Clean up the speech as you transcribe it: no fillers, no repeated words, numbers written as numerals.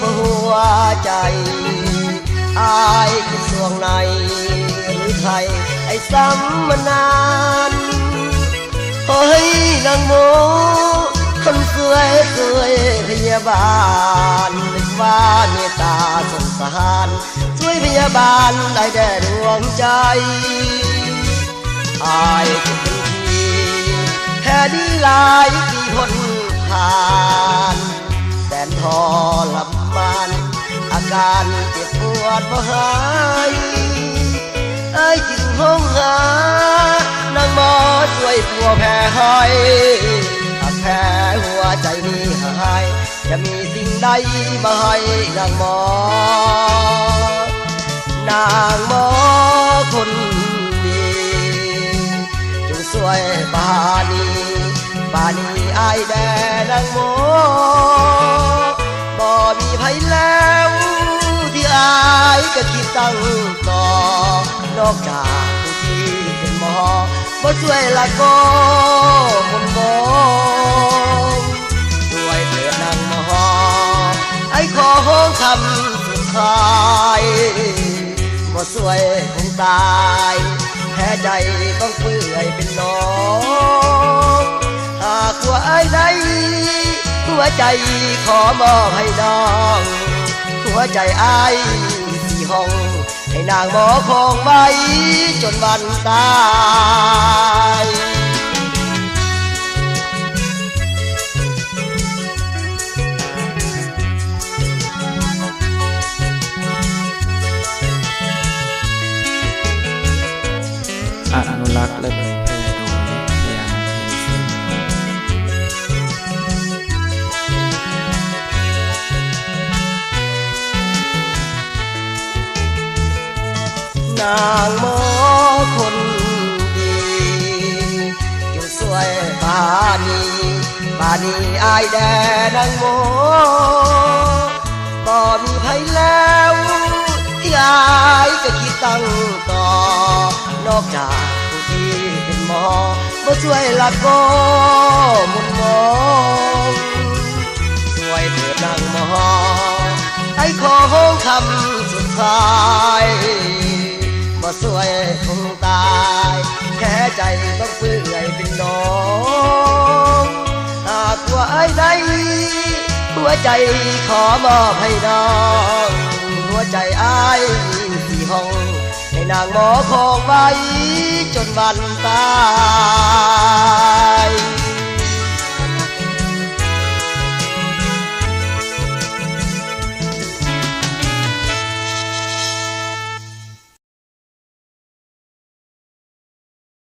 หัวใจอายคิดสวงในหรือใครไอ้ซ้ำมานานขอให้นางโมคนสวยสวยพยาบาลนึกว่าเมตตาสงสารช่วยพยาบาลได้แด่ดวงใจอายก็เป็นทีแค่ดีหลายปีคนผ่านแสนทรมานอาการเจ็บปวดบ่หายไอ้จึงห้องหานางหมอช่วยผัวแพ้ให้ถ้าแพ้หัวใจนี้หายจะมีสิ่งใดมาให้นางหมอนางหมอคนดีจงช่วยปานีอายแด่นางหมอบ่มีไผแล้วที่อายก็คิดตั้งต่อนอกจากผู้ที่เป็นหมอบ่ช่วยละก็มนมองช่วยเถิดนางหมอไอ้ขอห้องคำสุดท้ายบ่ช่วยคงตายแพ้ใจต้องเปื่อยเป็นน้องหากว่าไอ้ใดหัวใจขอมอบให้น้องหัวใจอายสี่ห้องให้นางหมอคงไว้จนวันตายอนุรักษ์และเผยแพร่โดยพยานางหมอคนดีจงช่วยปานีอายแด่นางหมอบ่มีไผแล้วที่อายก็คิดตั้งต่อนอกจากผู้ที่เป็นหมอบ่ช่วยละก็มุนมองช่วยเถิดนางหมอไอ้ขอห้องคำสุดท้ายบ่ช่วยคงตายแค่ใจต้องเปื่อยเป็นน้องหากว่าไอ้ใดหัวใจขอมอบให้น้องหัวใจอ้ายสี่ห้องให้นางหมอคงไว้จนวันตาย